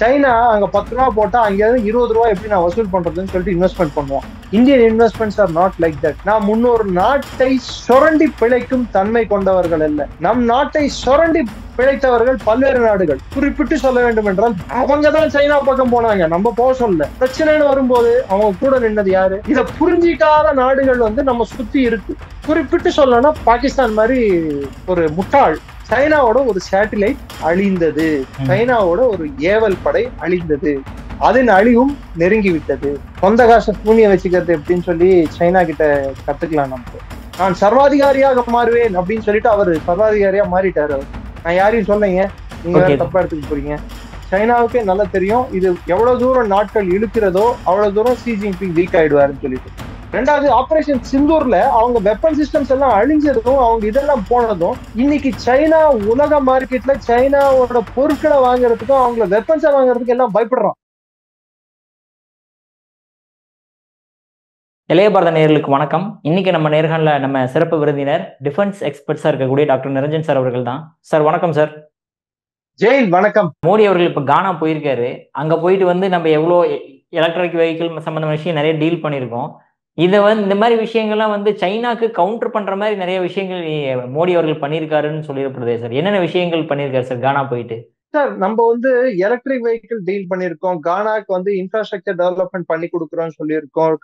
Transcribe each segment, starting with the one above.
China அங்க 10 ரூபா போட்டா அங்க இருந்து 20 ரூபா எப்படி நான் வசூல் பண்றதுன்னு சொல்லிட்டு இன்வெஸ்ட்மெண்ட் பண்ணுவோம். Indian investments are not like that. நாம் முன்னொரு நாட்டை சுரண்டி பிழைக்கும் தன்மை கொண்டவர்கள் அல்ல. நம் நாட்டை சுரண்டி பிழைத்தவர்கள் பல்வேறு நாடுகள். குறிப்பிட்டு சொல்ல வேண்டும் என்றால் அவங்கதான் சைனா பக்கம் போனாங்க, நம்ம போக சொல்ல. பிரச்சனைன்னு வரும்போது அவங்க கூட நின்னது யாரு? இத புரிஞ்சிக்காத நாடுகள் நம்ம சுத்தி இருக்கு. குறிப்பிட்டு சொல்லணும்னா பாகிஸ்தான் மாதிரி ஒரு முட்டாள். சைனாவோட ஒரு சேட்டிலைட் அழிந்தது, சைனாவோட ஒரு ஏவல் படை அழிந்தது, அதன் அழிவும் நெருங்கி விட்டது. சொந்த காசை சூனிய வச்சுக்கிறது எப்படின்னு சொல்லி சைனா கிட்ட கத்துக்கலாம். நம்ம நான் சர்வாதிகாரியாக மாறுவேன் அப்படின்னு சொல்லிட்டு அவரு சர்வாதிகாரியா மாறிட்டாரு. நான் யாரையும் சொல்லைங்க, நீங்க வேற தப்பா எடுத்துக்க போறீங்க. சைனாவுக்கே நல்லா தெரியும் இது எவ்வளவு தூரம் நாட்கள் இழுக்கிறதோ அவ்வளவு தூரம் ஷி ஜின்பிங் வீக் ஆயிடுவாருன்னு சொல்லிட்டு. ரெண்டாவது, ஆபரேஷன் சிந்தூர்ல அவங்க வெப்பன் சிஸ்டம்ஸ் எல்லாம் அழிஞ்சதும் அவங்க இதெல்லாம் போனதும் இன்னைக்கு சைனா உலக மார்க்கெட்ல சைனாவோட பொருட்களை வாங்குறதுக்கும் அவங்கள வெப்பன்ஸை வாங்குறதுக்கு எல்லாம் பயப்படுறான். இளைய பாரத நேயர்களுக்கு வணக்கம். இன்னைக்கு நம்ம நேர்காணல நம்ம சிறப்பு விருந்தினர் டிஃபென்ஸ் எக்ஸ்பர்ட்ஸா இருக்கக்கூடிய டாக்டர் நிரஞ்சன் சார் அவர்கள் தான். சார் வணக்கம் சார். ஜெயின் வணக்கம். மோடி அவர்கள் இப்ப கானா போயிருக்காரு. அங்க போயிட்டு நம்ம எவ்வளோ எலக்ட்ரிக் வெஹிக்கிள் சம்பந்தமான விஷயம் நிறைய டீல் பண்ணியிருக்கோம். இதை இந்த மாதிரி விஷயங்கள்லாம் சைனாக்கு கவுண்டர் பண்ற மாதிரி நிறைய விஷயங்கள் மோடி அவர்கள் பண்ணியிருக்காருன்னு சொல்லிடப்படுதே சார். என்னென்ன விஷயங்கள் பண்ணியிருக்காரு சார் கானா போயிட்டு? சார் நம்ம எலக்ட்ரிக் வெஹிக்கிள் டீல் பண்ணியிருக்கோம், கானாக்கு இன்ஃப்ராஸ்ட்ரக்சர் டெவலப்மெண்ட் பண்ணி கொடுக்குறோம்னு சொல்லியிருக்கோம்.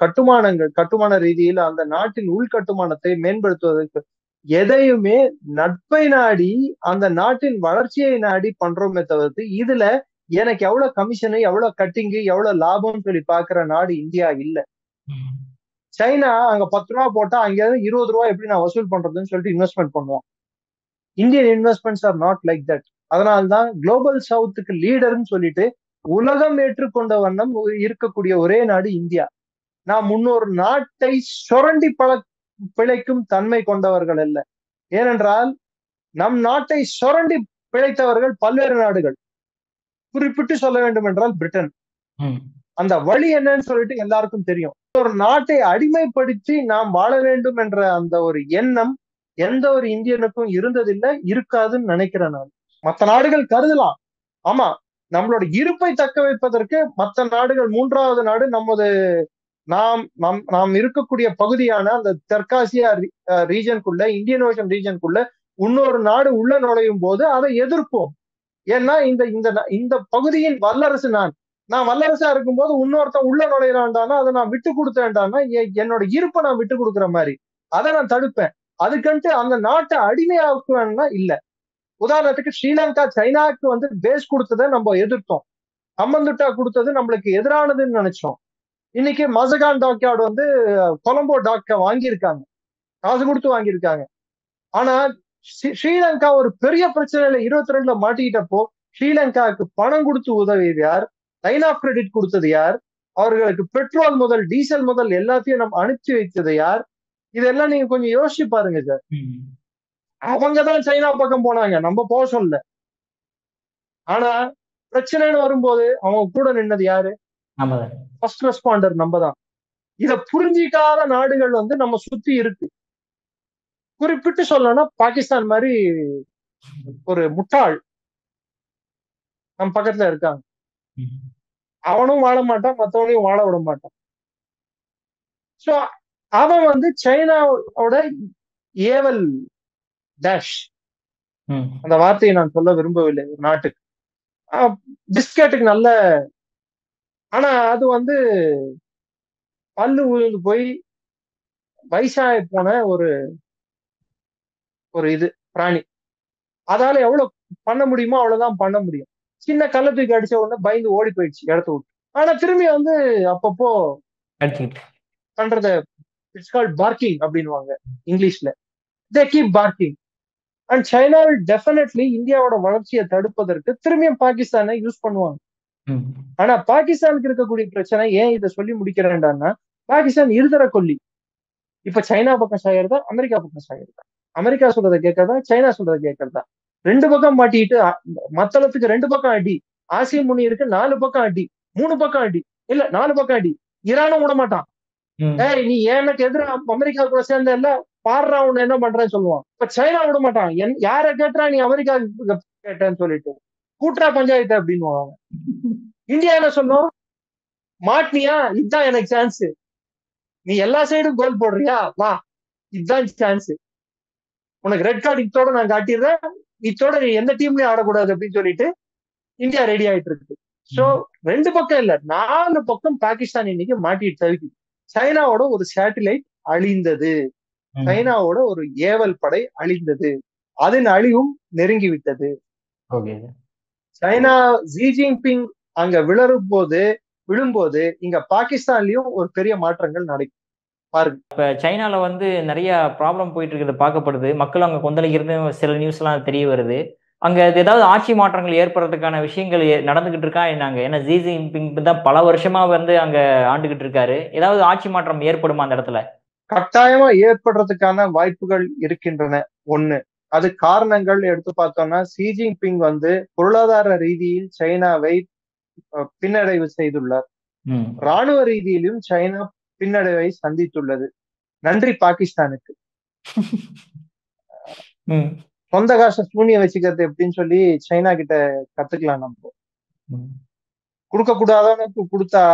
கட்டுமான ரீதியில் அந்த நாட்டின் உள்கட்டுமானத்தை மேம்படுத்துவதற்கு எதையுமே நட்பை நாடி அந்த நாட்டின் வளர்ச்சியை நாடி பண்றோமே தவிர்த்து இதுல எனக்கு எவ்வளவு கமிஷனு எவ்வளவு கட்டிங்கு எவ்வளவு லாபம்னு சொல்லி பாக்குற நாடு இந்தியா இல்ல. சைனா அங்க 10 ரூபா போட்டா அங்க இருந்து 20 ரூபா எப்படி நான் வசூல் பண்றதுன்னு சொல்லிட்டு இன்வெஸ்ட்மெண்ட் பண்ணுவோம். Indian investments are not like that. அதனால்தான் குளோபல் சவுத்துக்கு லீடர்னு சொல்லிட்டு உலகம் ஏற்றுக்கொண்ட வண்ணம் இருக்கக்கூடிய ஒரே நாடு இந்தியா. நாம் முன்னொரு நாட்டை சுரண்டி பிழைக்கும் தன்மை கொண்டவர்கள் அல்ல. ஏனென்றால் நம் நாட்டை சுரண்டி பிழைத்தவர்கள் பல்வேறு நாடுகள். குறிப்பிட்டு சொல்ல வேண்டும் என்றால் பிரிட்டன். அந்த வழி என்னன்னு சொல்லிட்டு எல்லாருக்கும் தெரியும். ஒரு நாட்டை அடிமைப்படுத்தி நாம் வாழ வேண்டும் என்ற அந்த ஒரு எண்ணம் எந்த ஒரு இந்தியனுக்கும் இருந்ததில்லை, இருக்காதுன்னு நினைக்கிறேன் நான். மற்ற நாடுகள் கருதலாம், ஆமா நம்மளோட இருப்பை தக்க வைப்பதற்கு மற்ற நாடுகள், மூன்றாவது நாடு நாம் இருக்கக்கூடிய பகுதியான அந்த தெற்காசியா ரீஜனுக்குள்ள, இந்தியன் ஓஷன் ரீஜனுக்குள்ள இன்னொரு நாடு உள்ள நுழையும் போது அதை எதிர்ப்போம். ஏன்னா இந்த பகுதியின் வல்லரசு நான் வல்லரசா இருக்கும்போது இன்னொருத்தன் உள்ள நுழையிறான்டானா அதை நான் விட்டு கொடுத்தேன்டானா என்னோட இருப்பை நான் விட்டு கொடுக்குற மாதிரி அதை நான் தடுப்பேன். அதுக்குன்ட்டு அந்த நாட்டை அடிமையாக்குவேன்னா இல்ல. உதாரணத்துக்கு ஸ்ரீலங்கா சைனாக்கு பேஸ் கொடுத்ததை நம்ம எதிர்த்தோம். ஹம்மந்துட்டா கொடுத்தது நம்மளுக்கு எதிரானதுன்னு நினைச்சோம். இன்னைக்கு மசகான் டாக்யார்டு கொலம்போ டாக்கை வாங்கியிருக்காங்க, காசு கொடுத்து வாங்கியிருக்காங்க. ஆனா ஸ்ரீலங்கா ஒரு பெரிய பிரச்சனையில 22ல மாட்டிக்கிட்டப்போ ஸ்ரீலங்காவுக்கு பணம் கொடுத்து உதவியது யார்? லைன் ஆஃப் கிரெடிட் கொடுத்தது யார்? அவர்களுக்கு பெட்ரோல் முதல் டீசல் முதல் எல்லாத்தையும் நம்ம அனுப்பிச்சு வைத்தது யார்? இதெல்லாம் நீங்க கொஞ்சம் யோசிச்சு பாருங்க சார். அவங்கதான் சைனா பக்கம் போனாங்க, நம்ம போக சொல்ல. ஆனா பிரச்சனைன்னு வரும்போது அவங்க கூட நின்னது யாரு? ஃபர்ஸ்ட் ரெஸ்பாண்டர் நம்ம தான். இத புரிஞ்சிக்காத நாடுகள் நம்ம சுத்தி இருக்கு. குறிப்பிட்டு சொல்லணும்னா பாகிஸ்தான் மாதிரி ஒரு முட்டாள் நம்ம பக்கத்துல இருக்காங்க. அவனும் வாழ மாட்டான், மற்றவனையும் வாழ விட மாட்டான். சோ அவன் சைனாவோட ஏவல் டேஷ், அந்த வார்த்தையை நான் சொல்ல விரும்பவில்லை. ஒரு நாட்டுக்கு பிஸ்கெட்டுக்கு நல்ல, ஆனா அது பல்லு உழுந்து போய் வயசாகி போன ஒரு இது பிராணி. அதால எவ்வளவு பண்ண முடியுமோ அவ்வளவுதான் பண்ண முடியும். சின்ன கல்ல தூக்கி அடிச்ச உடனே பயந்து ஓடி போயிடுச்சு இடத்த விட்டு. ஆனா திரும்பி அப்பப்போ பண்றத இட்ஸ் கால்ட் பார்க்கிங் அப்படின்வாங்க இங்கிலீஷ்ல. They keep parking. And China definitely இந்தியாவோட வளர்ச்சியை தடுப்பதற்கு திரும்பியும் பாகிஸ்தானை யூஸ் பண்ணுவாங்க. ஆனா பாகிஸ்தானுக்கு இருக்கக்கூடிய பிரச்சனை, ஏன் இதை சொல்லி முடிக்கிறேன்டான்னா, பாகிஸ்தான் இருதர கொல்லி. இப்ப சைனா பக்கம் சாயறதா, அமெரிக்கா பக்கம் சாயறதா, அமெரிக்கா சொல்றதை கேட்கறதா, சைனா சொல்றதை கேட்கறதா, ரெண்டு பக்கம் மாட்டிக்கிட்டு மத்தளத்துக்கு 2 பக்கம் அடி. ஆசிய முனியிருக்கு 4 பக்கம் அடி, 3 பக்கம் அடி, இல்ல 4 பக்கம் அடி. ஈரானும் விட மாட்டான். நீ எனக்கு எதிராக அமெரிக்கா கூட சேர்ந்த இல்ல பாடுறா உன்ன என்ன பண்றேன்னு சொல்லுவான். இப்ப சைனா விட மாட்டான். யார கேட்டா நீ அமெரிக்கா கேட்டேன்னு சொல்லிட்டு. கூட்டுறா பஞ்சாயத்து அப்படின்னு. இந்தியா என்ன சொல்லும், மாட்டினியா இதுதான் எனக்கு சான்ஸ், நீ எல்லா சைடும் கோல் போடுறியா வா இதுதான் சான்ஸ், உனக்கு ரெட் கார்டு இத்தோட நான் காட்டிடுறேன், இத்தோட நீ எந்த டீம்லயும் ஆடக்கூடாது அப்படின்னு சொல்லிட்டு இந்தியா ரெடி ஆயிட்டு இருக்கு. சோ 2 பக்கம் இல்ல 4 பக்கம் பாகிஸ்தான் இன்னைக்கு மாட்டிட்டு தவிக்குது. சைனாவோட ஒரு சேட்டிலைட் அழிந்தது, சைனாவோட ஒரு ஏவல் படை அழிந்தது, அதன் அழிவும் நெருங்கி விட்டது. சைனா ஜி ஜின்பிங் அங்க விழும்போது இங்க பாகிஸ்தான்லயும் ஒரு பெரிய மாற்றங்கள் நடக்கும் பாருங்க. இப்ப சைனால வந்து நிறைய ப்ராப்ளம் போயிட்டு இருக்கிறது பார்க்கப்படுது, மக்கள் அங்க கொந்தளிக்கிறது சில நியூஸ் எல்லாம் தெரிய வருது. அங்க ஏதாவது ஆட்சி மாற்றங்கள் ஏற்படுறதுக்கான விஷயங்கள் நடந்துகிட்டு இருக்கா என்னங்க? ஏன்னா ஜி ஜின்பிங் தான் பல வருஷமா வந்து அங்க ஆண்டுகிட்டு இருக்காரு, ஏதாவது ஆட்சி மாற்றம் ஏற்படுமா அந்த இடத்துல? கட்டாயமா ஏற்படுறதுக்கான வாய்ப்புகள் இருக்கின்றன. ஒண்ணு, அது காரணங்கள் எடுத்து பார்த்தோம்னா ஷி ஜின்பிங் வந்து பொருளாதார ரீதியில் சைனாவை பின்னடைவு செய்துள்ளார், ராணுவ ரீதியிலும் சைனா பின்னடைவை சந்தித்துள்ளது. நன்றி பாகிஸ்தானுக்கு. சொந்த காசை சூனிய வச்சுக்கிறது எப்படின்னு சொல்லி சைனா கிட்ட கத்துக்கலாம். நம்ம கொடுக்க கூடாதவனுக்கு கொடுத்தா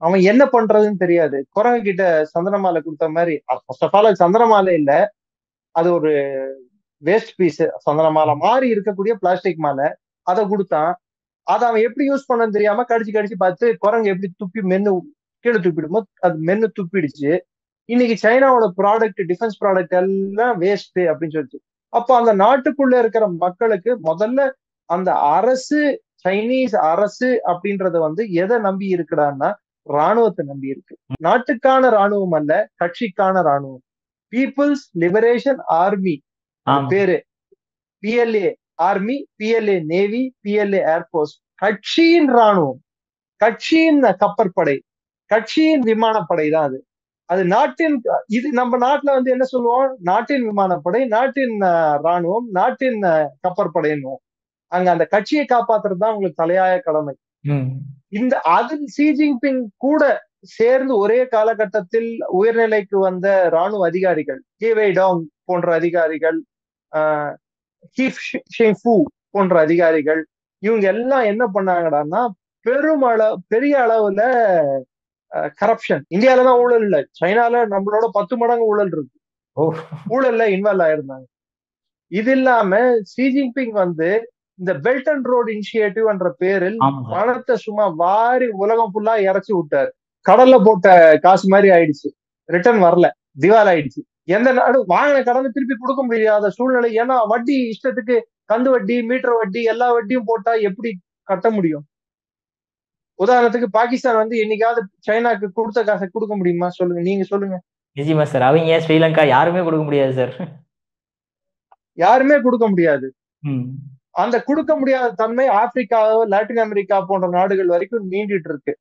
அவன் என்ன பண்றதுன்னு தெரியாது. குரங்கு கிட்ட சந்தன மாலை கொடுத்த மாதிரி, ஃபர்ஸ்ட் ஆஃப் ஆல் சந்தன மாலை இல்ல, அது ஒரு வேஸ்ட் பீஸ், சந்தன மாலை மாதிரி இருக்கக்கூடிய பிளாஸ்டிக் மாலை, அதை கொடுத்தான். அதை அவன் எப்படி யூஸ் பண்ணன்னு தெரியாம கடிச்சு கடிச்சு பார்த்து குரங்கு எப்படி துப்பி மென்னு கீழே துப்பிடுமோ அது மென்னு துப்பிடுச்சு. இன்னைக்கு சைனாவோட ப்ராடக்ட், டிஃபென்ஸ் ப்ராடக்ட் எல்லாம் வேஸ்ட் அப்படின்னு சொல்லிட்டு, அப்போ அந்த நாட்டுக்குள்ள இருக்கிற மக்களுக்கு முதல்ல அந்த அரசு, சைனீஸ் அரசு அப்படின்றத வந்து எதை நம்பி இருக்குடான்னா ராணுவத்தை நம்பி இருக்கு. நாட்டுக்கான ராணுவம் அல்ல, கட்சிக்கான ராணுவம். பீப்புள்ஸ் லிபரேஷன் ஆர்மி பேரு, PLA army, PLA navy, PLA air force. கட்சியின் ராணுவம், கட்சியின் கப்பற்படை, கட்சியின் விமானப்படை தான் அது. அது நாட்டின், இது நம்ம நாட்டுல வந்து என்ன சொல்லுவோம், நாட்டின் விமானப்படை, நாட்டின் ராணுவம், நாட்டின் கப்பற்படைன்னு. அங்க அந்த கட்சியை காப்பாத்துறது தான் உங்களுக்கு தலையாய கடமை. இந்த அது ஷி ஜின்பிங் கூட சேர்ந்து ஒரே காலகட்டத்தில் உயர்நிலைக்கு வந்த ராணுவ அதிகாரிகள், கேவைடாங் போன்ற அதிகாரிகள், போன்ற அதிகாரிகள், இவங்க எல்லாம் என்ன பண்ணாங்கடான்னா பெரிய அளவுல கரப்ஷன். இந்தியாலதான் ஊழல் இல்ல, சைனால நம்மளோட 10 மடங்கு ஊழல் இருக்கு, ஊழல்ல இன்வால்வ் ஆயிருந்தாங்க. இது இல்லாம ஷி ஜின்பிங் வந்து இந்த பெல்ட் அண்ட் ரோடு இனிஷியேட்டிவ் என்ற பேரில் பணத்தை சும்மா வாரி உலகம் ஃபுல்லா இறச்சி விட்டாரு. கடல்ல போட்ட காசு மாதிரி ஆயிடுச்சு, ரிட்டர்ன் வரல, திவால் ஆயிடுச்சு. எந்த நாடு வாங்கின கடனை திருப்பி கொடுக்க முடியாத சூழ்நிலை. ஏன்னா வட்டி இஷ்டத்துக்கு, கந்து வட்டி, மீட்டர் வட்டி, எல்லா வட்டியும் போட்டா எப்படி கட்ட முடியும்? உதாரணத்துக்கு பாகிஸ்தான் வந்து என்னைக்காவது சைனாக்கு கொடுத்த காசை கொடுக்க முடியுமா சொல்லுங்க, நீங்க சொல்லுங்க. நிச்சயமா சார், அவங்க ஸ்ரீலங்கா யாருமே கொடுக்க முடியாது சார், யாருமே கொடுக்க முடியாது. அந்த கொடுக்க முடியாத தன்மை ஆப்பிரிக்கா, லாட்டின் அமெரிக்கா போன்ற நாடுகள் வரைக்கும் நீண்டிட்டு இருக்கு.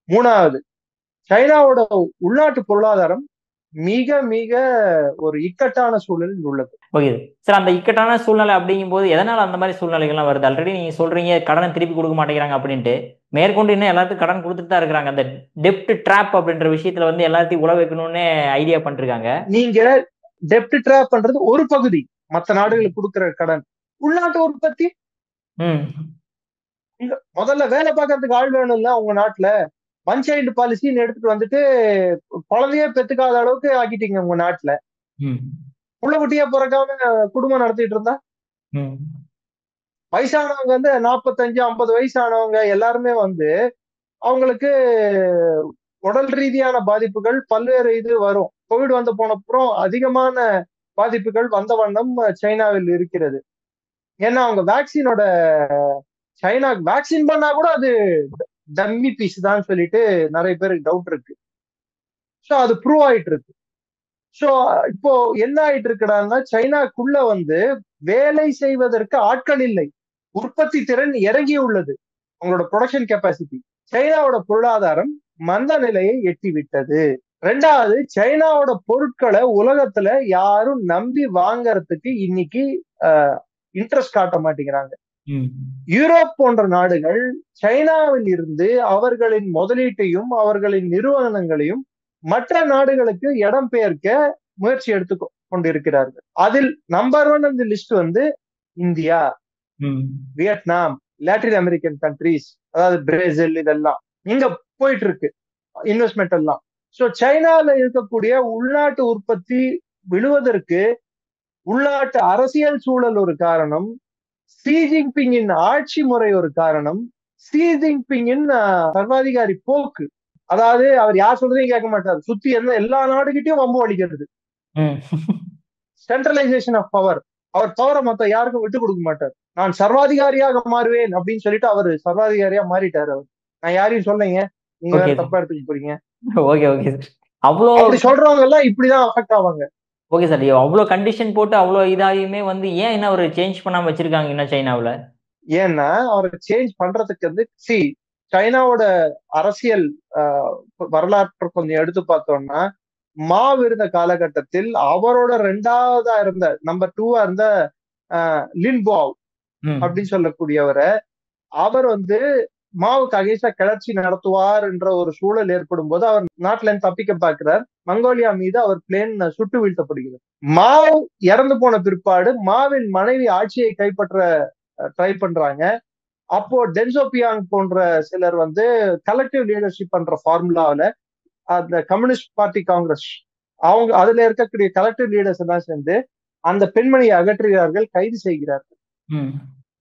மூணாவது, சைனாவோட உள்நாட்டு பொருளாதாரம் மிக மிக ஒரு இக்கட்டான சூழலில் உள்ளது. ஓகே சார், அந்த இக்கட்டான சூழ்நிலை அப்படிங்கும் போது எதனால அந்த மாதிரி சூழ்நிலைகள்லாம் வருது? ஆல்ரெடி நீங்க சொல்றீங்க கடனை திருப்பி கொடுக்க மாட்டேங்கிறாங்க அப்படின்ட்டு, மேற்கொண்டு இன்னும் எல்லாத்துக்கும் கடன் கொடுத்துட்டு தான் இருக்கிறாங்க. அந்த டெப்ட் ட்ராப் அப்படின்ற விஷயத்துல வந்து எல்லாத்தையும் உழ வைக்கணும்னு ஐடியா பண்ணிருக்காங்க. நீங்க டெப்ட் ட்ராப் பண்றது ஒரு பகுதி, மற்ற நாடுகளுக்கு கொடுக்குற கடன். உள்நாட்டு உற்பத்தி, முதல்ல வேலை பார்க்கறதுக்கு ஆள் வேணும் இல்ல உங்க நாட்டுல. ஒன் சைல்டு பாலிசின்னு எடுத்துட்டு வந்துட்டு குழந்தையே பெத்துக்காத அளவுக்கு ஆக்கிட்டீங்க உங்க நாட்டுல. புள்ள குட்டியா பிறக்காம குடும்பம் நடத்திட்டு இருந்தா, வயசானவங்க வந்து 45-50 வயசானவங்க எல்லாருமே வந்து அவங்களுக்கு உடல் ரீதியான பாதிப்புகள் பல்வேறு இது வரும். கோவிட் வந்து போன அப்புறம் அதிகமான பாதிப்புகள் வந்த வண்ணம் சைனாவில் இருக்கிறது. ஏன்னா அவங்க வேக்சினோட, சைனா வேக்சின் பண்ணா கூட அது டம்மி பீஸ் தான் சொல்லிட்டு நிறைய பேருக்கு டவுட் இருக்கு. ஸோ அது ப்ரூவ் ஆயிட்டு இருக்கு. ஸோ இப்போ என்ன ஆயிட்டு இருக்குடான்னா சைனாக்குள்ள வந்து வேலை செய்வதற்கு ஆட்கள் இல்லை, உற்பத்தி திறன் இறங்கி உள்ளது, அவங்களோட ப்ரொடக்ஷன் கெப்பாசிட்டி. சைனாவோட பொருளாதாரம் மந்த நிலையை எட்டி விட்டது. ரெண்டாவது, சைனாவோட பொருட்களை உலகத்துல யாரும் நம்பி வாங்கறதுக்கு இன்னைக்கு இன்ட்ரெஸ்ட் காட்ட மாட்டேங்கிறாங்க. யூரோப் போன்ற நாடுகள் சைனாவில் இருந்து அவர்களின் முதலீட்டையும் அவர்களின் நிறுவனங்களையும் மற்ற நாடுகளுக்கு இடம் பெயர்க்க முயற்சி எடுத்து கொண்டிருக்கிறார்கள். அதில் நம்பர் 1 அந்த லிஸ்ட் வந்து India. Vietnam, Latin American countries, அதாவது பிரேசில், இதெல்லாம் இங்க போயிட்டு இருக்கு இன்வெஸ்ட்மெண்ட் எல்லாம். சோ சைனால இருக்கக்கூடிய உள்நாட்டு உற்பத்தி விழுவதற்கு உள்நாட்டு அரசியல் சூழல் ஒரு காரணம், ஷி ஜின்பிங்கின் ஆட்சி முறை ஒரு காரணம், ஷி ஜின்பிங்கின் சர்வாதிகாரி போக்கு. அதாவது அவர் யார் சொல்றதையும் கேட்க மாட்டார், சுத்தி எல்லா நாடுகிட்டையும் வம்பு அளிக்கிறது, சென்ட்ரலைசேஷன் ஆஃப் பவர். அவர் பவரை மொத்த யாருக்கும் விட்டு கொடுக்க மாட்டார். நான் சர்வாதிகாரியாக மாறுவேன் அப்படின்னு சொல்லிட்டு அவர் சர்வாதிகாரியா மாறிட்டாரு. அவர் நான் யாரையும் சொல்லுங்க, நீங்க வேற தப்பா எடுத்துக்க போறீங்க. Okay okay sir. அவ்வளோ அப்படி சொல்றவங்க எல்லாம் இப்படிதான் அஃபெக்ட் ஆவாங்க. Okay sir. அவ்வளோ கண்டிஷன் போட்டு அவ்வளோ இதாகியுமே வந்து ஏன் என்ன ஒரு சேஞ்ச் பண்ணாம வச்சிருக்காங்க இன்னும் சைனாவுல? ஏன்னா அவரை சேஞ்ச் பண்றதுக்கு வந்து சைனாவோட அரசியல் வரலாற்று கொஞ்சம் எடுத்து பார்த்தோம்னா, மாவ் இருந்த காலகட்டத்தில் அவரோட 2ஆவதா இருந்த நம்பர் 2 இருந்த லின்பாவ் அப்படின்னு சொல்லக்கூடியவரை, அவர் வந்து மாவுக்கு அகைன்ஸ்டா கிளர்ச்சி நடத்துவார் என்ற ஒரு சூழல் ஏற்படும் போது அவர் நாட்டுல இருந்து தப்பிக்க பார்க்கிறார். மங்கோலியா மீது அவர் பிளேன் சுட்டு வீழ்த்தப்படுகிறது. மாவ் இறந்து போன பிற்பாடு மாவின் மனைவி ஆட்சியை கைப்பற்ற ட்ரை பண்றாங்க. அப்போ டென்சோபியாங் போன்ற சிலர் வந்து கலெக்டிவ் லீடர்ஷிப் பண்ற ஃபார்முலாவில அந்த கம்யூனிஸ்ட் பார்ட்டி காங்கிரஸ் அவங்க அதுல இருக்கக்கூடிய கலெக்டிவ் லீடர்ஸ் எல்லாம் சேர்ந்து அந்த பெண்மணியை அகற்றுகிறார்கள், கைது செய்கிறார்கள்.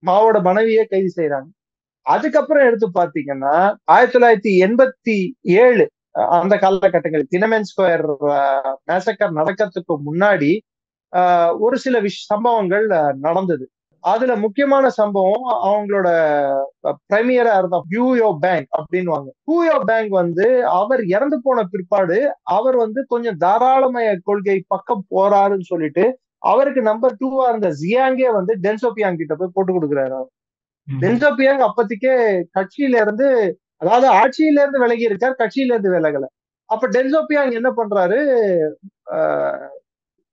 மாவோட மனைவியை கைது செய்யறாங்க. அதுக்கப்புறம் எடுத்து பாத்தீங்கன்னா 1987 அந்த காலகட்டங்கள் தினமென் ஸ்கொயர் மேசக்கர் நடக்கிறதுக்கு முன்னாடி ஒரு சில சம்பவங்கள் நடந்தது. அதுல முக்கியமான சம்பவம் அவங்களோட பிரைமியரா இருந்த ஹூயோ பேங்க் அப்படின்வாங்க. ஹூயோ பேங்க் வந்து அவர் இறந்து போன பிற்பாடு அவர் வந்து கொஞ்சம் தாராளமய கொள்கை பக்கம் போறாருன்னு சொல்லிட்டு அவருக்கு நம்பர் 2 இருந்த ஜியாங்கே வந்து டென்சோபியாங் கிட்ட போய் போட்டு கொடுக்குறாரு. டென்சோபியாங் அப்பத்திக்கே கட்சியில இருந்து, அதாவது ஆட்சியில இருந்து விலகி இருக்கார், கட்சியில இருந்து விலகல. அப்ப டென்சோபியாங் என்ன பண்றாரு,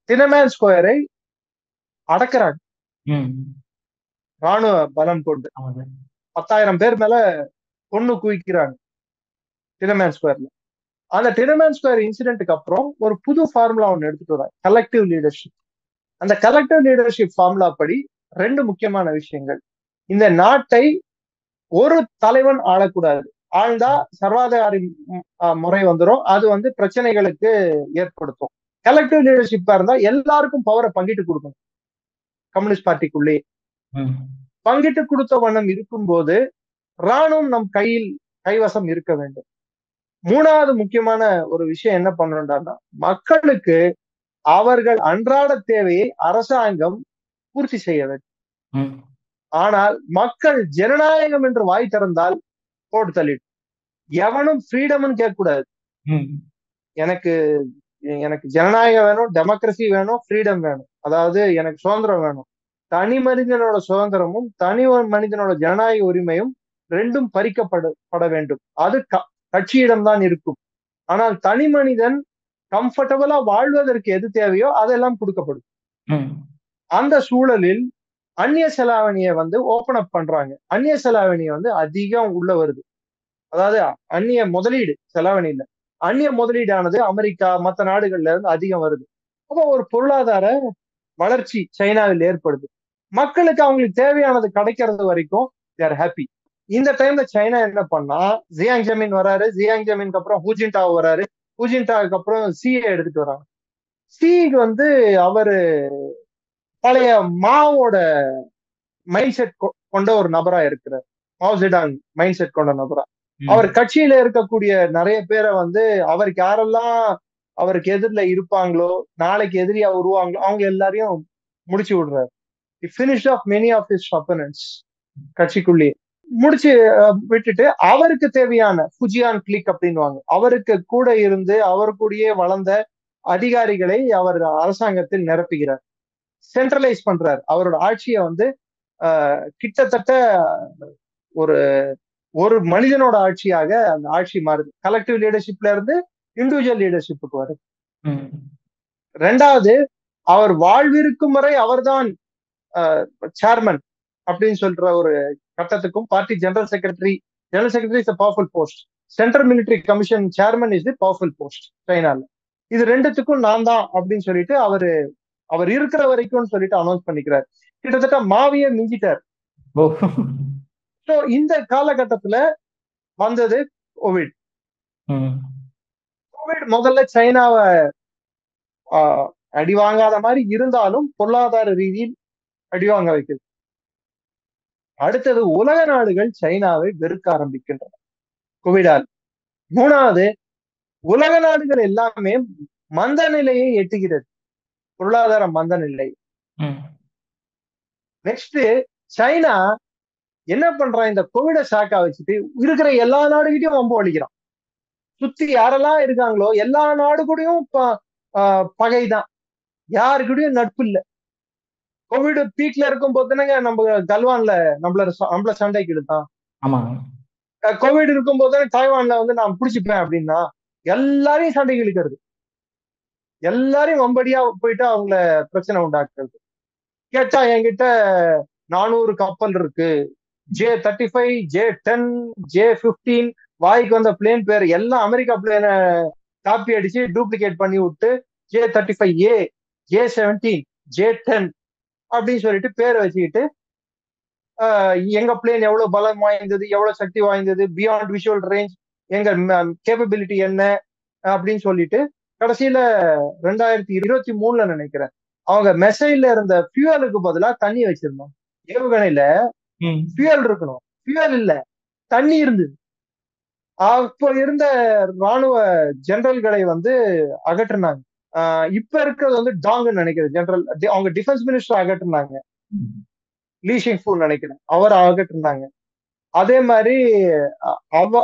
தினமேன் ஸ்கொயரை அடக்குறாங்க ராணுவ பலம் கொண்டு. 10,000 பேர் மேல கொன்னு குவிக்கிறாங்க தினமேன் ஸ்கொயர்ல. அந்த தினமேன் ஸ்கொயர் இன்சிடென்ட்டுக்கு அப்புறம் ஒரு புது ஃபார்முலா ஒன்னு எடுத்துட்டு வராங்க, கலெக்டிவ் லீடர்ஷிப். அந்த கலெக்டிவ் லீடர்ஷிப் ஃபார்முலா படி 2 முக்கியமான விஷயங்கள். இந்த நாட்டை ஒரு தலைவன் ஆளக்கூடாது, ஆழ்ந்தா சர்வாதிகாரி முறை வந்துடும், அது வந்து பிரச்சனைகளுக்கு ஏற்படுத்தும். கலெக்டிவ் லீடர்ஷிப்பா இருந்தா எல்லாருக்கும் பவரை பங்கிட்டு கொடுக்கணும். கம்யூனிஸ்ட் பார்ட்டிக்குள்ளே பங்கிட்டு கொடுத்த வண்ணம் இருக்கும்போது ராணுவம் நம் கைவசம் இருக்க வேண்டும். 3வது முக்கியமான ஒரு விஷயம் என்ன பண்ணணும்னா, மக்களுக்கு அவர்கள் அன்றாட தேவையை அரசாங்கம் பூர்த்தி செய்ய வேண்டும். ஆனால் மக்கள் ஜனநாயகம் என்று வாய் திறந்தால் போட்டு தள்ளிட்டு, எவனும் ஃப்ரீடம்னு கேட்கக்கூடாது. எனக்கு எனக்கு ஜனநாயகம் வேணும், டெமோக்ரஸி வேணும், ஃப்ரீடம் வேணும், அதாவது எனக்கு சுதந்திரம் வேணும். தனி மனிதனோட சுதந்திரமும் தனி மனிதனோட ஜனநாயக உரிமையும் 2ம் பறிக்கப்பட வேண்டும். அது கட்சியிடம் தான் இருக்கும். ஆனால் தனி மனிதன் கம்ஃபர்டபுளா வாழ்வதற்கு எது தேவையோ அதெல்லாம் கொடுக்கப்படும். அந்த சூழலில் அந்நிய செலாவணியை வந்து ஓபன் அப் பண்றாங்க. அந்நிய செலாவணியை வந்து அதிகம் உள்ள வருது. அதாவது அந்நிய முதலீடு செலாவணி இல்ல, அந்நிய முதலீடானது அமெரிக்கா மற்ற நாடுகள்ல இருந்து அதிகம் வருது. அப்போ ஒரு பொருளாதார வளர்ச்சி சைனாவில் ஏற்படுது. மக்களுக்கு அவங்களுக்கு தேவையானது கிடைக்கிறது வரைக்கும் தேர் ஹாப்பி. இந்த டைம்ல சைனா என்ன பண்ணா, ஜியாங் ஜெமின் வராரு, ஜியாங் ஜெமின்க்கு அப்புறம் ஹூஜின்டாவ் வராரு, ஹூஜின்டாவுக்கு அப்புறம் சியை எடுத்துட்டு வராங்க. சிக்கு வந்து அவரு பழைய மாவோட மைண்ட் செட் கொண்ட ஒரு நபரா இருக்கிறார். மாவ் ஜெடாங் மைண்ட் செட் கொண்ட நபரா. அவர் கட்சியில இருக்கக்கூடிய நிறைய பேரை வந்து அவருக்கு யாரெல்லாம் அவருக்கு எதிரில இருப்பாங்களோ, நாளைக்கு எதிரியா வருவாங்களோ, அவங்க எல்லாரையும் முடிச்சு விடுறாரு. Finished off many of his opponents கட்சிக்குள்ளேயே முடிச்சு விட்டுட்டு அவருக்கு தேவையான ஃபுஜியான் கிளிக் அப்படின்வாங்க, அவருக்கு கூட இருந்து அவர் கூடயே வளர்ந்த அதிகாரிகளை அவர் அரசாங்கத்தில் நிரப்புகிறார், சென்ட்ரலைஸ் பண்றார். அவரோட ஆட்சியை வந்து கிட்டத்தட்ட ஒரு மனிதனோட ஆட்சியாக அந்த ஆட்சி மாறுது. கலெக்டிவ் லீடர்ஷிப்ல இருந்து இண்டிவிஜுவல் லீடர்ஷிப்புக்கு வருது. 2வது, அவர் வாழ்விருக்கும் வரை அவர்தான் சேர்மன் அப்படின்னு சொல்ற ஒரு கட்டத்துக்கும், party general secretary is a powerful post, central military commission chairman is the powerful post சைனால. இது 2த்துக்கும் நான் தான் அப்படின்னு சொல்லிட்டு அவர் இருக்கிற வரைக்கும் சொல்லிட்டு அனௌன்ஸ் பண்ணிக்கிறார். கிட்டத்தட்ட மாவியை மிஞ்சிட்டார். ஓ. ஸோ இந்த காலகட்டத்துல வந்தது கோவிட். ம். கோவிட் முதல்ல சைனாவை அடி வாங்காத மாதிரி இருந்தாலும் பொருளாதார ரீதியில் அடி வாங்க வைக்குது. அடுத்தது உலக நாடுகள் சைனாவை வெறுக்க ஆரம்பிக்கின்றன கோவிடால். மூணாவது, உலக நாடுகள் எல்லாமே மந்த நிலையை எட்டுகிறது, பொருளாதார மந்த நிலை. ம். நெக்ஸ்ட், சைனா என்ன பண்றான், இந்த கோவிட சாக்கா வச்சுட்டு இருக்கிற எல்லா நாடுகிட்டையும் வம்பு அளிக்கிறான். சுத்தி யாரெல்லாம் இருக்காங்களோ எல்லா நாடு கூடயும் பகைதான், யாருக்கிட்டையும் நட்பு இல்ல. கோவிட் பீக்ல இருக்கும் போதுனாங்க நம்ம கல்வான்ல நம்மள சண்டைக்கு இழுத்தான். ஆமா. கோவிட் இருக்கும் போது தாய்வான்ல வந்து நான் பிடிச்சிப்பேன் அப்படின்னா எல்லாரையும் சண்டைக்கு இழுக்கிறது, எல்லாரையும் வம்படியா போயிட்டு அவங்கள பிரச்சனை உண்டாக்குறது. கேட்டா என்கிட்ட 400 கப்பல் இருக்கு, J-35, J-10, J-15, வாய்க்கு வந்த பிளேன் பேர் எல்லாம் அமெரிக்கா பிளேனை காப்பி அடிச்சு டூப்ளிகேட் பண்ணி விட்டு J-35A, J-17, J-10 அப்படின்னு சொல்லிட்டு பேரை வச்சுக்கிட்டு எங்க பிளேன் எவ்வளவு பலம் வாய்ந்தது, எவ்வளவு சக்தி வாய்ந்தது, பியாண்ட் விஷுவல் ரேஞ்ச், எங்க கேப்பபிலிட்டி என்ன அப்படின்னு சொல்லிட்டு கடைசியில 2023 நினைக்கிறேன் அவங்க மெசைல்ல இருந்த ஃபியூவலுக்கு பதிலா தண்ணி வச்சிருந்தோம். ஏவுகணையில ஃபியூவல் இருக்கணும், ஃபியூவல் இல்ல, தண்ணி இருந்தது. அப்போ இருந்த ராணுவ ஜெனரல்களை வந்து அகற்றினாங்க. இப்ப இருக்கிறது வந்து டாங்னு நினைக்கிறேன் ஜெனரல், அவங்க டிஃபென்ஸ் மினிஸ்டர் அகற்றினாங்க, லீ ஷிங்ஃபூ நினைக்கிறேன், அவர் அகற்றினாங்க. அதே மாதிரி அவ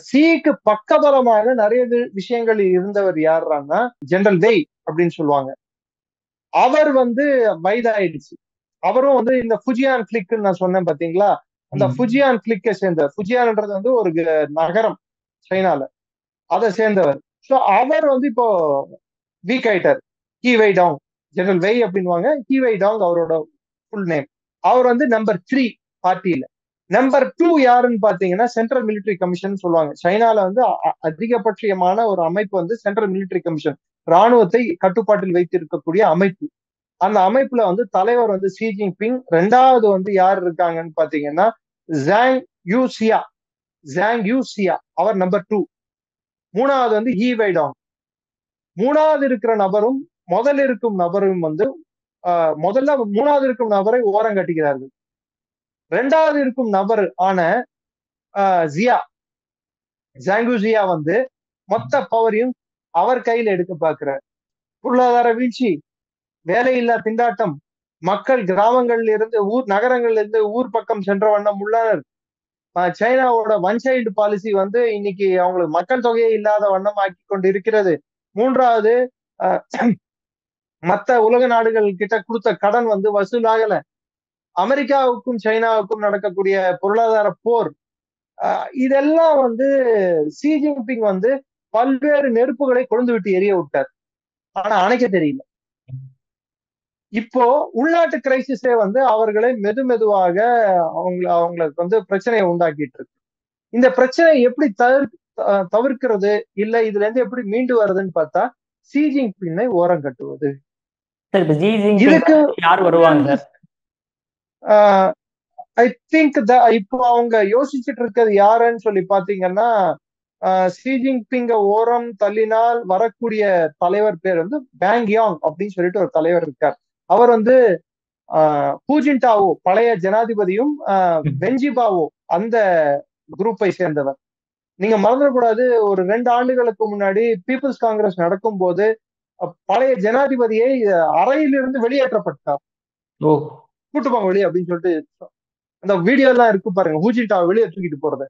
சீக்கு பக்கபலமாக நிறைய விஷயங்கள் இருந்தவர் யாருன்னா ஜெனரல் வெய் அப்படின்னு சொல்லுவாங்க. அவர் வந்து வயதாயிடுச்சு. அவரும் வந்து இந்த ஃபுஜியான் கிளிக் நான் சொன்னேன் பாத்தீங்களா, அந்த ஃபுஜியான் கிளிக்கை சேர்ந்தவர். ஃபுஜியான்ன்றது வந்து ஒரு நகரம் சைனால, அதை சேர்ந்தவர். ஸோ அவர் வந்து இப்போ வீக் ஆயிட்டார். ஹீ வை டாங், ஜெனரல் வெய் அப்படின்வாங்க, ஹீ வை டாங் அவரோட ஃபுல் நேம். அவர் வந்து நம்பர் 3 பார்ட்டியில. நம்பர் 2 யாருன்னு பாத்தீங்கன்னா சென்ட்ரல் மிலிட்டரி கமிஷன் சொல்லுவாங்க. சைனால வந்து அதிகபட்சமான ஒரு அமைப்பு வந்து சென்ட்ரல் மிலிட்டரி கமிஷன், ராணுவத்தை கட்டுப்பாட்டில் வைத்திருக்கக்கூடிய அமைப்பு. அந்த அமைப்புல வந்து தலைவர் வந்து ஷி ஜின்பிங். ரெண்டாவது வந்து யார் இருக்காங்கன்னு பாத்தீங்கன்னா ஜாங் யூசியா, அவர் நம்பர் 2. மூணாவது வந்து ஹீ வை டாங். மூணாவது இருக்கிற நபரும் முதல்ல இருக்கும் நபரும் வந்து முதல்ல மூணாவது இருக்கும் நபரை ஓரம் கட்டிக்கிறார்கள். ரெண்டாவது இருக்கும் நபர் ஆன ஜாங்கு ஜியா வந்து மொத்த பவரையும் அவர் கையில எடுக்க பார்க்கிறார். பொருளாதார வீழ்ச்சி, வேலையில்லா திண்டாட்டம், மக்கள் கிராமங்கள்ல இருந்து நகரங்கள்ல இருந்து ஊர் பக்கம் சென்ற வண்ணம் உள்ளனர். சைனாவோட ஒன் சைல்டு பாலிசி வந்து இன்னைக்கு அவங்களுக்கு மக்கள் தொகையே இல்லாத வண்ணம் ஆக்கி கொண்டு இருக்கிறது. மூன்றாவது, மற்ற உலக நாடுகள் கிட்ட கொடுத்த கடன் வந்து வசூலாகல. அமெரிக்காவுக்கும் சைனாவுக்கும் நடக்கக்கூடிய பொருளாதார போர், இதெல்லாம் வந்து ஷி ஜின்பிங் வந்து பல்வேறு நெருப்புகளை கொழுந்து விட்டு எரிய விட்டார். ஆனா அணைக்க தெரியல. இப்போ உள்நாட்டு கிரைசிஸே வந்து அவர்களை மெதுவாக அவங்களுக்கு வந்து பிரச்சனையை உண்டாக்கிட்டு இருக்கு. இந்த பிரச்சனை எப்படி தவிர்க்கிறது, இல்ல இதுல இருந்து எப்படி மீண்டு வருதுன்னு பார்த்தா ஷி ஜின்பிங்கை ஓரம் கட்டுவது. இதுக்கு யார் வருவாங்க சார்? ஐ திங்க் இப்போ அவங்க யோசிச்சுட்டு இருக்கிறது யாருன்னு சொல்லி பாத்தீங்கன்னா, ஷி ஜின்பிங்க ஓரம் தள்ளினால் வரக்கூடிய தலைவர் பேர் வந்து பேங் யாங் அப்படின்னு சொல்லிட்டு ஒரு தலைவர் இருக்கார். அவர் வந்து பூஜின்டாவோ பழைய ஜனாதிபதியும் பெஞ்சிபாவோ அந்த குரூப்பை சேர்ந்தவர். நீங்க மறந்துடக்கூடாது, ஒரு 2 ஆண்டுகளுக்கு முன்னாடி பீப்புள்ஸ் காங்கிரஸ் நடக்கும் போது பழைய ஜனாதிபதியை அறையிலிருந்து வெளியேற்றப்பட்டார். கூட்டுப்பாங்க வெளியே அப்படின்னு சொல்லிட்டு அந்த வீடியோ எல்லாம் இருக்கு பாருங்க, ஹூஜின்டாவை வெளியே தூக்கிட்டு போறது,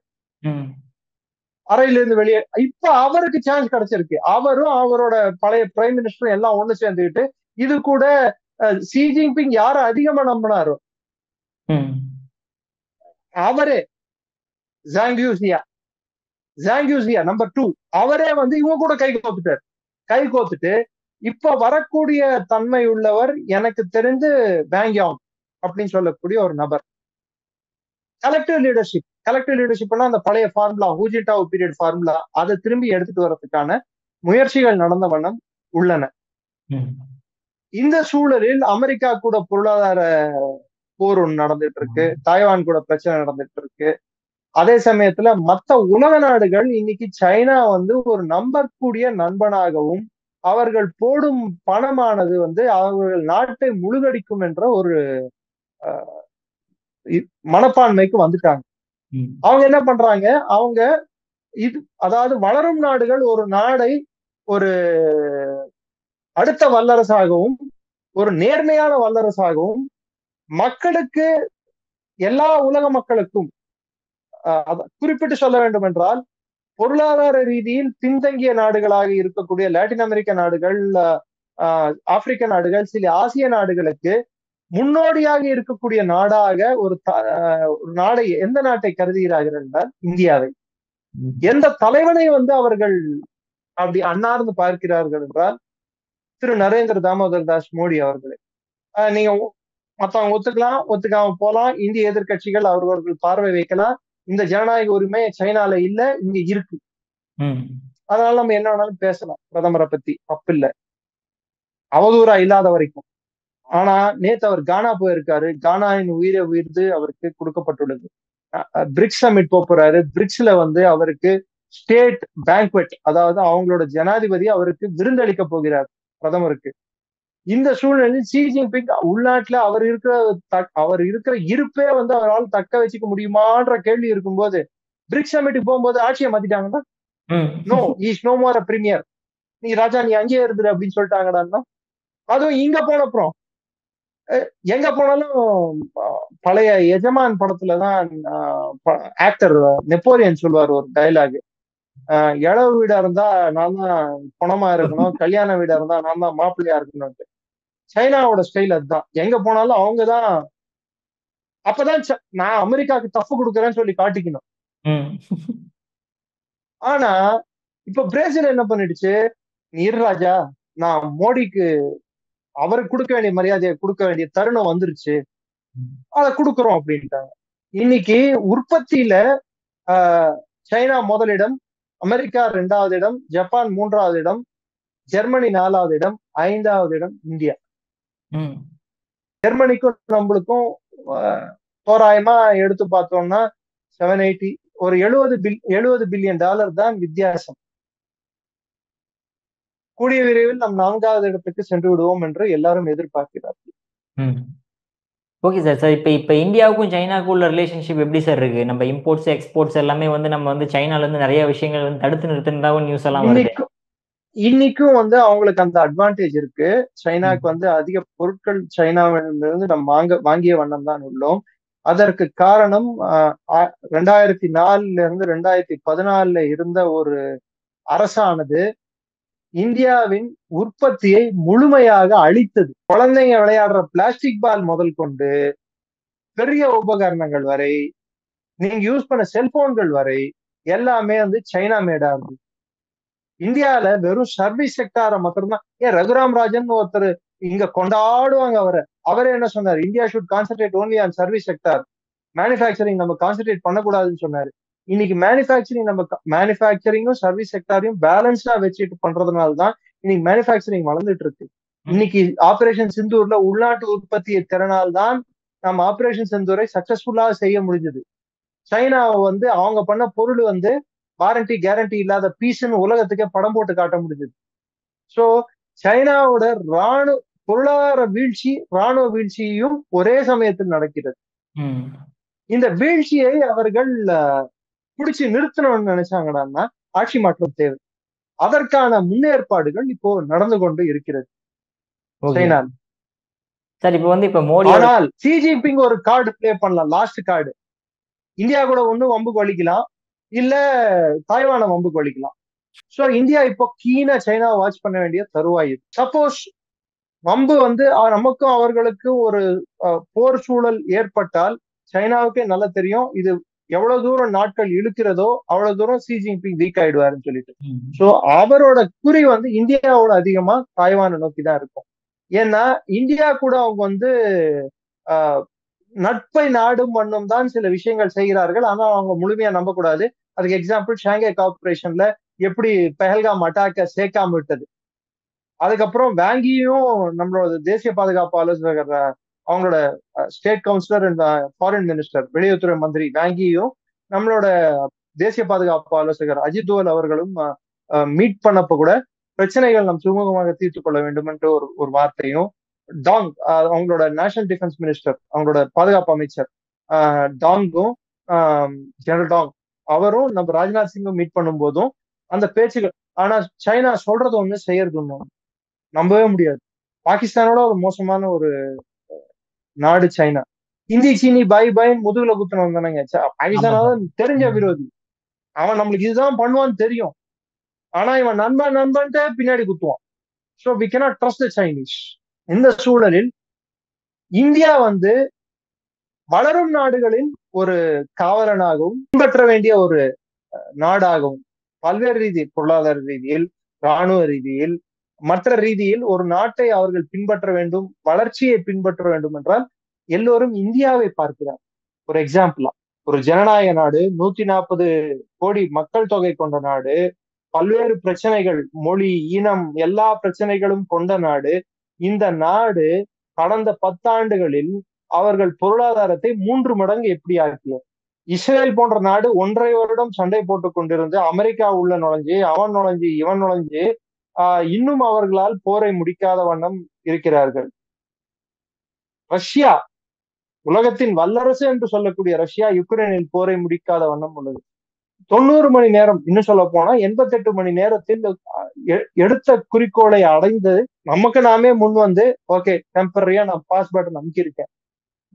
அறையில இருந்து வெளியே. இப்ப அவருக்கு சான்ஸ் கிடைச்சிருக்கு. அவரும் அவரோட பழைய பிரைம் மினிஸ்டரும் எல்லாம் ஒண்ணு சேர்ந்துக்கிட்டு, இது கூட ஷி ஜின்பிங் யார அதிகமா நம்பினாரோ அவரே ஜாங்யூசியா நம்பர் 2, அவரே வந்து இவங்க கூட கை கோத்துட்டு இப்ப வரக்கூடிய தன்மை உள்ளவர் எனக்கு தெரிந்து பேங் யாங் அப்படின்னு சொல்லக்கூடிய ஒரு நபர். கலெக்டிவ் லீடர்ஷிப்னா அந்த பழைய ஃபார்முலா, ஹூஜின்டாவோ பீரியட் ஃபார்முலா, அதை திரும்பி எடுத்துட்டு வர்றதுக்கான முயற்சிகள் நடந்த வண்ணம் உள்ளன. இந்த சூழலில் அமெரிக்கா கூட பொருளாதார போர் ஒண்ணு நடந்துட்டு இருக்கு, தாய்வான் கூட பிரச்சனை நடந்துட்டு இருக்கு. அதே சமயத்துல மத்த உலக நாடுகள் இன்னைக்கு சைனா வந்து ஒரு நம்பக்கூடிய நண்பனாகவும் அவர்கள் போடும் பணமானது வந்து அவர்கள் நாட்டை முழுகடிக்கும் என்ற ஒரு மனப்பான்மைக்கு வந்துட்டாங்க. அவங்க என்ன பண்றாங்க, அவங்க இது அதாவது வளரும் நாடுகள் ஒரு நாடை ஒரு அடுத்த வல்லரசாகவும் ஒரு நேர்மையான வல்லரசாகவும் மக்களுக்கு எல்லா உலக மக்களுக்கும் குறிப்பிட்டு சொல்ல வேண்டும் என்றால் பொருளாதார ரீதியில் பின்தங்கிய நாடுகளாக இருக்கக்கூடிய லாட்டின் அமெரிக்க நாடுகள், ஆப்பிரிக்க நாடுகள், சில ஆசிய நாடுகளுக்கு முன்னோடியாக இருக்கக்கூடிய நாடாக ஒரு நாடை எந்த நாட்டை கருதுகிறார்கள் என்றால் இந்தியாவை. எந்த தலைவனை வந்து அவர்கள் அப்படி அன்னார்ந்து பார்க்கிறார்கள் என்றால் திரு நரேந்திர தாமோதர் தாஸ் மோடி அவர்களை. நீங்க மத்தவங்க ஒத்துக்காம போலாம், இந்திய எதிர்கட்சிகள் அவர்கள் பார்வை வைக்கலாம். இந்த ஜனநாயக உரிமை சைனால இல்ல, இங்க இருக்கு. அதனால நம்ம என்ன வேணாலும் பேசலாம் பிரதமரை பத்தி, தப்பில்லை, அவதூறா இல்லாத வரைக்கும். ஆனா நேத்து அவர் கானா போயிருக்காரு, கானாவின் உயிரை உயிர்ந்து அவருக்கு கொடுக்கப்பட்டுள்ளது. பிரிக்ஸ் சமிட் போறாரு, பிரிக்ஸ்ல வந்து அவருக்கு ஸ்டேட் பேங்க்வெட், அதாவது அவங்களோட ஜனாதிபதி அவருக்கு விருந்தளிக்க போகிறார் பிரதமருக்கு. இந்த சூழ்நிலையில் ஷி ஜின்பிங் உள்நாட்டுல அவர் இருக்கிற இருப்பே வந்து அவரால் தக்க வச்சுக்க முடியுமான்ற கேள்வி இருக்கும்போது பிரிக்ஸ் சமிட்டுக்கு போகும்போது ஆட்சியை மாத்திட்டாங்கன்னா, no is no more premier, நீ ராஜா நீ அங்கேயே இருந்துரு அப்படின்னு சொல்லிட்டாங்கடான்னா. அதுவும் இங்க போனப்புறம் எங்க போனாலும் பழைய எஜமான் படத்துலதான் ஆக்டர் நெப்போலியன் சொல்வார் ஒரு டைலாக், இளவு வீடா இருந்தா நான் தான் பணமா இருக்கணும், கல்யாண வீடா இருந்தா நான் தான் மாப்பிள்ளையா இருக்கணும்ட்டு. சைனாவோட ஸ்டைல் அதுதான், எங்க போனாலும் அவங்கதான். அப்பதான் நான் அமெரிக்காவுக்கு டஃப் கொடுக்குறேன்னு சொல்லி காட்டிக்கணும். ஆனா இப்ப பிரேசில் என்ன பண்ணிடுச்சு, நீர் ராஜா நான் மோடிக்கு அவருக்கு கொடுக்க வேண்டிய மரியாதையை கொடுக்க வேண்டிய தருணம் வந்துருச்சு, அதை கொடுக்குறோம் அப்படின்ட்டாங்க. இன்னைக்கு உற்பத்தியில சைனா முதலிடம், அமெரிக்கா 2வது இடம், ஜப்பான் 3வது இடம், ஜெர்மனி 4வது இடம், 5வது இடம் இந்தியா. ஜெர்மனிக்கும் நம்மளுக்கும் தோராயமா எடுத்து பார்த்தோம்னா 780 ஒரு $70 பில்லியன் தான் வித்தியாசம். கூடிய விரைவில் நம் 4வது இடத்துக்கு சென்று விடுவோம் என்று எல்லாரும் எதிர்பார்க்கிறார்கள். Okay sir. இப்ப இந்தியாவுக்கும் சைனாவுக்கும் உள்ள ரிலேஷன்ஷிப் எப்படி சார் இருக்கு? நம்ம இம்போர்ட்ஸ் எக்ஸ்போர்ட்ஸ் எல்லாமே வந்து நம்ம வந்து சைனால இருந்து நிறைய விஷயங்கள் வந்து தடுத்து நிறுத்தினதாகவும் நியூஸ் எல்லாம் வருது. இன்னைக்கும் வந்து அவங்களுக்கு அந்த அட்வான்டேஜ் இருக்கு. சைனாக்கு வந்து அதிக பொருட்கள் சைனாவிலிருந்து நம்ம வாங்கிய வண்ணம் தான் உள்ளோம். அதற்கு காரணம் 2004 இருந்து 2014 இருந்த ஒரு அரசானது இந்தியாவின் உற்பத்தியை முழுமையாக அழித்தது. குழந்தைங்க விளையாடுற பிளாஸ்டிக் பால் முதல் கொண்டு பெரிய உபகரணங்கள் வரை, நீங்க யூஸ் பண்ண செல்போன்கள் வரை எல்லாமே வந்து சைனா மேடா இருக்கு. இந்தியால வெறும் சர்வீஸ் செக்டாரை மாத்திரம்தான். ரகுராம் ராஜன் ஒருத்தர் இங்க கொண்டாடுவாங்க அவரே என்ன சொன்னார், India should concentrate only on service sector, manufacturing நம்ம கான்சென்ட்ரேட் பண்ணக்கூடாதுன்னு சொன்னாரு. இன்னைக்கு மேனுஃபேக்சரிங்கும் சர்வீஸ் செக்டாரையும் பேலன்ஸ்டா வச்சுட்டு பண்றதுனாலதான் இன்னைக்கு மேனுஃபேக்சரிங் வளர்ந்துட்டு இருக்கு. இன்னைக்கு ஆபரேஷன் சிந்தூர்ல உள்நாட்டு உற்பத்தியை திறனால்தான் நம்ம ஆபரேஷன் சிந்தூரை சக்சஸ்ஃபுல்லா செய்ய முடிஞ்சது. சைனா வந்து அவங்க பண்ண பொருள் வந்து வாரண்டி கேரண்டி இல்லாத பீஸ்ன்னு உலகத்துக்கே படம் போட்டு காட்ட முடிஞ்சது. சோ சைனாவோட பொருளாதார வீழ்ச்சி, ராணுவ வீழ்ச்சியும் ஒரே சமயத்தில் நடக்கிறது. இந்த வீழ்ச்சியை அவர்கள் பிடிச்சு நிறுத்தணும்னு நினைச்சாங்கன்னா ஆட்சி மாற்றம் தேவை. அதற்கான முன்னேற்பாடுகள் இப்போ நடந்து கொண்டு இருக்கிறது சைனா. சார் இப்ப வந்து மோடி, ஆனால் ஷி ஜின்பிங் ஒரு கார்டு பிளே பண்ணலாம், லாஸ்ட் கார்டு. இந்தியா கூட ஒண்ணு வம்புக்கு வலிக்கலாம், இல்ல தாய்வான வம்புக்கு வலிக்கலாம். சோ இந்தியா இப்போ கீனா சைனா வாட்ச் பண்ண வேண்டிய தருவாய். சப்போஸ் வம்பு வந்து நமக்கும் அவர்களுக்கும் ஒரு போர் சூழல் ஏற்பட்டால் சைனாவுக்கே நல்லா தெரியும் இது எவ்வளவு தூரம் நாட்கள் இழுக்கிறதோ அவ்வளவு தூரம் ஷி ஜின்பிங் வீக் ஆயிடுவாருன்னு சொல்லிட்டு. சோ அவரோட குறி வந்து இந்தியாவோட அதிகமா தாய்வானை நோக்கி தான் இருக்கும். ஏன்னா இந்தியா கூட அவங்க வந்து நட்பை நாடும் வண்ணம் தான் சில விஷயங்கள் செய்கிறார்கள். ஆனா அவங்க முழுமையா நம்பக்கூடாது. அதுக்கு எக்ஸாம்பிள் ஷாங்காய் கார்பரேஷன்ல எப்படி பெஹல்காம் அட்டாக்க சேர்க்காம விட்டது. அதுக்கப்புறம் வாங்கியும் நம்மளோட தேசிய பாதுகாப்பு ஆலோசகர் அவங்களோட state counsellor and foreign minister வெளியுறவுத்துறை மந்திரி வாங்கியும் நம்மளோட தேசிய பாதுகாப்பு ஆலோசகர் அஜித் தோவல் அவர்களும் மீட் பண்ணப்ப கூட பிரச்சனைகள் நம் சுமூகமாக தீர்த்து கொள்ள வேண்டும் என்ற ஒரு வார்த்தையும், டாங் அவங்களோட நேஷனல் டிஃபென்ஸ் மினிஸ்டர் அவங்களோட பாதுகாப்பு அமைச்சர் டாங்கும் ஜெனரல் டாங் அவரும் நம்ம ராஜ்நாத் சிங்கும் மீட் பண்ணும் போதும் அந்த பேச்சுகள். ஆனா சைனா சொல்றது ஒண்ணு செய்யறது ஒண்ணு, நம்பவே முடியாது. பாகிஸ்தானோட ஒரு மோசமான ஒரு நாடு சைனா. இந்தி சீனி பாய் பாய் முதுகுல குத்துனவன் தானேங்க பாகிஸ்தானால தெரிஞ்ச விரோதி. அவன் நம்மளுக்கு இதுதான் பண்ணுவான்னு தெரியும், ஆனா இவன் நண்பன் நண்பன்ட்டு பின்னாடி குத்துவான். So we cannot trust the Chinese. இந்த சூழலில் இந்தியா வளரும் நாடுகளின் ஒரு காவலனாகவும் பின்பற்ற வேண்டிய ஒரு நாடாகவும் பல்வேறு ரீதியில், பொருளாதார ரீதியில், இராணுவ ரீதியில், மற்ற ரீதியில் ஒரு நாட்டை அவர்கள் பின்பற்ற வேண்டும், வளர்ச்சியை பின்பற்ற வேண்டும் என்றால் எல்லோரும் இந்தியாவை பார்க்கிறார். ஒரு எக்ஸாம்பிளா, ஒரு ஜனநாயக நாடு, 140 கோடி மக்கள் தொகை கொண்ட நாடு, பல்வேறு பிரச்சனைகள், மொழி, இனம், எல்லா பிரச்சனைகளும் கொண்ட நாடு. இந்த நாடு கடந்த 10 ஆண்டுகளில் அவர்கள் பொருளாதாரத்தை 3 மடங்கு எப்படி ஆக்கியது? இஸ்ரேல் போன்ற நாடு 1.5 வருடம் சண்டை போட்டுக் கொண்டிருந்து அமெரிக்கா உள்ள நுழைஞ்சு, அவன் நுழைஞ்சு, இவன் நுழைஞ்சு இன்னும் அவர்களால் போரை முடிக்காத வண்ணம் இருக்கிறார்கள். ரஷ்யா, உலகத்தின் வல்லரசு என்று சொல்லக்கூடிய ரஷ்யா யுக்ரைனில் போரை முடிக்காத வண்ணம் உள்ளது. 90 மணி நேரம், இன்னும் சொல்ல போனா 88 மணி நேரத்தில் எடுத்த குறிக்கோளை அடைந்து நமக்கு நாமே முன் ஓகே டெம்பரரியா நான் பாஸ் பட்டன் அமுக்கியிருக்கேன்,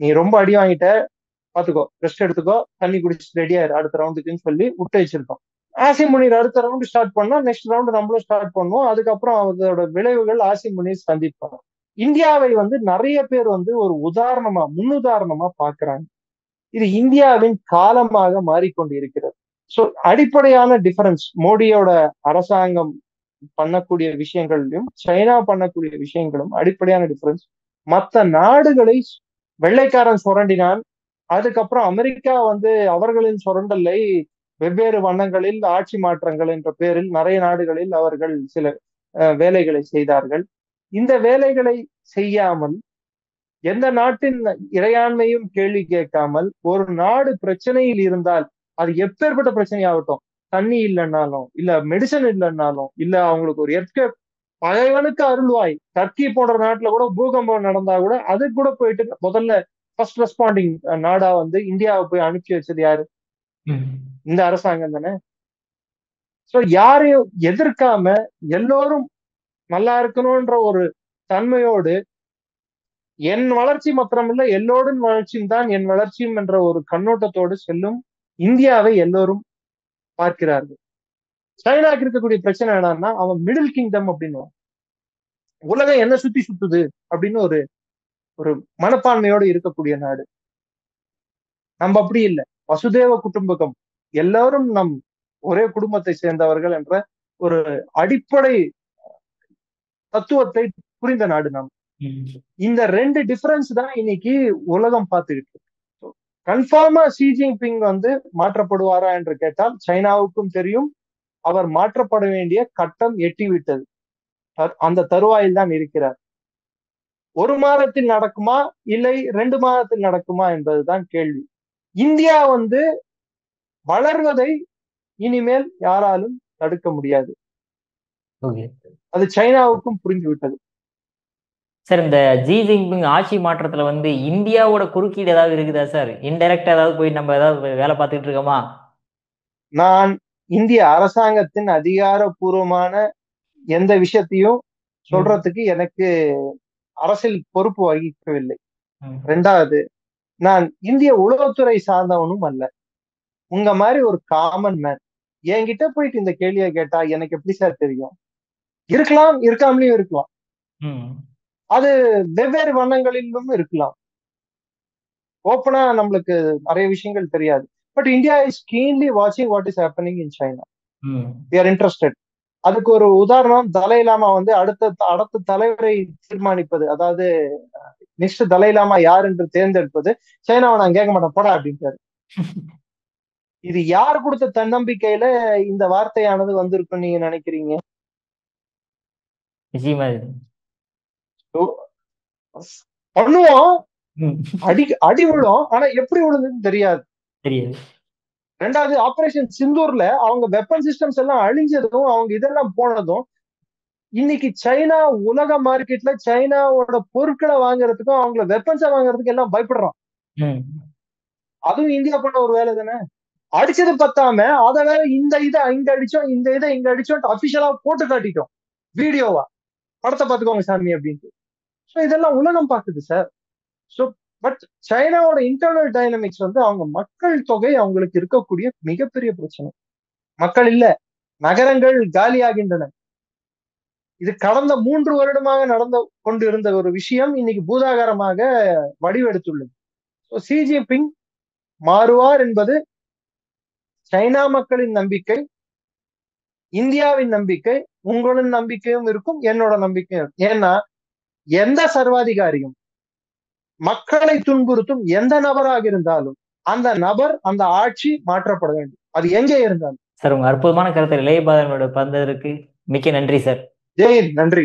நீ ரொம்ப அடி வாங்கிட்ட, பாத்துக்கோ, ரெஸ்ட் எடுத்துக்கோ, தண்ணி குடிச்சு ரெடியா அடுத்த ரவுண்டுக்குன்னு சொல்லி விட்டு வச்சிருக்கோம். ஆசிம் முனீர் அடுத்த ரவுண்டு ஸ்டார்ட் பண்ணா நெக்ஸ்ட் ரவுண்டு நம்மளும் ஸ்டார்ட் பண்ணுவோம். அதுக்கப்புறம் அதோட விளைவுகள் ஆசிம் முனீர் சந்திப்பாங்க. இந்தியாவை நிறைய பேர் ஒரு உதாரணமா, முன்னுதாரணமா பாக்குறாங்க. இது இந்தியாவின் காலமாக மாறிக்கொண்டு இருக்கிறது. சோ அடிப்படையான டிஃபரன்ஸ் மோடியோட அரசாங்கம் பண்ணக்கூடிய விஷயங்களையும் சைனா பண்ணக்கூடிய விஷயங்களும் அடிப்படையான டிஃபரன்ஸ். மற்ற நாடுகளை வெள்ளைக்காரன் சுரண்டினான், அதுக்கப்புறம் அமெரிக்கா அவர்களின் சுரண்டலை வெவ்வேறு வண்ணங்களில் ஆட்சி மாற்றங்கள் என்ற பேரில் நிறைய நாடுகளில் அவர்கள் சில வேலைகளை செய்தார்கள். இந்த வேலைகளை செய்யாமல், எந்த நாட்டின் இறையாண்மையும் கேள்வி கேட்காமல், ஒரு நாடு பிரச்சனையில் இருந்தால் அது எப்பேற்பட்ட பிரச்சனையாகட்டும், தண்ணி இல்லைன்னாலும், இல்ல மெடிசன் இல்லைன்னாலும், இல்ல அவங்களுக்கு ஒரு பகைவனுக்கு அருள்வாய், டர்க்கி போன்ற நாட்டுல கூட பூகம்பம் நடந்தா கூட அது கூட போயிட்டு முதல்ல ஃபர்ஸ்ட் ரெஸ்பாண்டிங் நாடா இந்தியாவை போய் அனுப்பி வச்சது யாரு? இந்த அரசாங்கம் தானே. சோ யாரையும் எதிர்க்காம எல்லோரும் நல்லா இருக்கணும்ன்ற ஒரு தன்மையோடு, என் வளர்ச்சி மாத்திரமில்ல எல்லோரும் வளர்ச்சியும் தான் என் வளர்ச்சியும் என்ற ஒரு கண்ணோட்டத்தோடு செல்லும் இந்தியாவை எல்லோரும் பார்க்கிறார்கள். சைனாக்கு இருக்கக்கூடிய பிரச்சனை என்னன்னா, அவன் மிடில் கிங்டம் அப்படின்னு, உலகம் என்ன சுத்தி சுத்துது அப்படின்னு ஒரு ஒரு மனப்பான்மையோடு இருக்கக்கூடிய நாடு. நம்ம அப்படி இல்லை, வசுதேவ குடும்பகம், எல்லாரும் நம் ஒரே குடும்பத்தை சேர்ந்தவர்கள் என்ற ஒரு அடிப்படை தத்துவத்தை புரிந்த நாடு நாம். இந்த 2 டிஃபரன்ஸ் தான் இன்னைக்கு உலகம் பார்த்துக்கிட்டு இருக்கு. கன்ஃபார்மா ஷி ஜின்பிங் மாற்றப்படுவாரா என்று கேட்டால் சைனாவுக்கும் தெரியும், அவர் மாற்றப்பட வேண்டிய கட்டம் எட்டிவிட்டது, அந்த தருவாயில் தான் இருக்கிறார். 1 மாதத்தில் நடக்குமா இல்லை 2 மாதத்தில் நடக்குமா என்பதுதான் கேள்வி. இந்தியா வளர்வதை இனிமேல் யாராலும் தடுக்க முடியாது. அது சைனாவுக்கும் புரிந்து விட்டது. சார், இந்த ஜி ஜின்பிங் ஆட்சி மாற்றத்துல இந்தியாவோட குறுக்கீடு ஏதாவது இருக்குதா சார்? இன்டைரக்டா ஏதாவது போய் நம்ம ஏதாவது வேலை பார்த்துட்டு இருக்கோமா? நான் இந்திய அரசாங்கத்தின் அதிகாரப்பூர்வமான எந்த விஷயத்தையும் சொல்றதுக்கு எனக்கு அரசியல் பொறுப்பு வகிக்கவில்லை. 2வது, நான் இந்திய உளவுத்துறை சார்ந்தவனும் அல்ல. உங்க மாதிரி ஒரு காமன் மேன் என்கிட்ட போயிட்டு இந்த கேள்வியை கேட்டா எனக்கு எப்படி சார் தெரியும்? இருக்கலாம், இருக்காமலையும் இருக்கலாம். அது வெவ்வேறு வண்ணங்களிலும் இருக்கலாம். ஓப்பனா நம்மளுக்கு நிறைய விஷயங்கள் தெரியாது. பட் இந்தியா இஸ் கீன்லி வாட்சிங் what is happening in China. We are interested. அதுக்கு ஒரு உதாரணம், தலை லாமா அடுத்த தலைவரை தீர்மானிப்பது, அதாவது நெக்ஸ்ட் தலை லாமா யார் என்று தேர்ந்தெடுப்பது சைனாவை நான் கேட்க மாட்டேன் போடா அப்படின்ட்டாரு. இது யார் கொடுத்த தன்னம்பிக்கையில இந்த வார்த்தையானது வந்திருக்கும் நீங்க நினைக்கிறீங்க? பண்ணுவோம், அடி விழும், ஆனா எப்படி விழுந்துன்னு தெரியாது. தெரியாது. ரெண்டாவது ஆபரேஷன் சிந்தூர்ல அவங்க வெப்பன் சிஸ்டம்ஸ் எல்லாம் அழிஞ்சதும், அவங்க இதெல்லாம் போனதும், இன்னைக்கு சைனா உலக மார்க்கெட்ல சைனாவோட பொருட்களை வாங்குறதுக்கும் அவங்கள வெப்பன்ஸை வாங்குறதுக்கு எல்லாம் பயப்படுறான். அதுவும் இந்தியா பண்ண ஒரு வேலை தானே. அடிச்சது பத்தாம அதை வேற இந்த இதை இங்க அடிச்சோம், இந்த இதை இங்க அடிச்சோம் அபிஷியலா போட்டு காட்டிட்டோம் வீடியோவா. படத்தை பார்த்துக்கோங்க சாமி அப்படின்ட்டு. ஸோ இதெல்லாம் உலகம் பார்க்குது சார். ஸோ பட் சைனாவோட இன்டர்னல் டைனமிக்ஸ் வந்து அவங்க மக்கள் தொகை அவங்களுக்கு இருக்கக்கூடிய மிகப்பெரிய பிரச்சனை. மக்கள் இல்ல, நகரங்கள் காலியாகின்றன. இது கடந்த 3 வருடமாக நடந்து கொண்டு இருந்த ஒரு விஷயம் இன்னைக்கு பூதாகாரமாக வடிவெடுத்துள்ளது. ஷி ஜின்பிங் மாறுவார் என்பது சைனா மக்களின் நம்பிக்கை, இந்தியாவின் நம்பிக்கை, உங்களின் நம்பிக்கையும் இருக்கும், என்னோட நம்பிக்கையும் இருக்கும். ஏன்னா எந்த சர்வாதிகாரியும் மக்களை துன்புறுத்தும் எந்த நபராக இருந்தாலும் அந்த நபர், அந்த ஆட்சி மாற்றப்பட வேண்டும், அது எங்கே இருந்தாலும். சார், உங்க அற்புதமான கருத்தை இளையபாதனோட பந்ததற்கு மிக்க நன்றி சார். ஜெயின், நன்றி.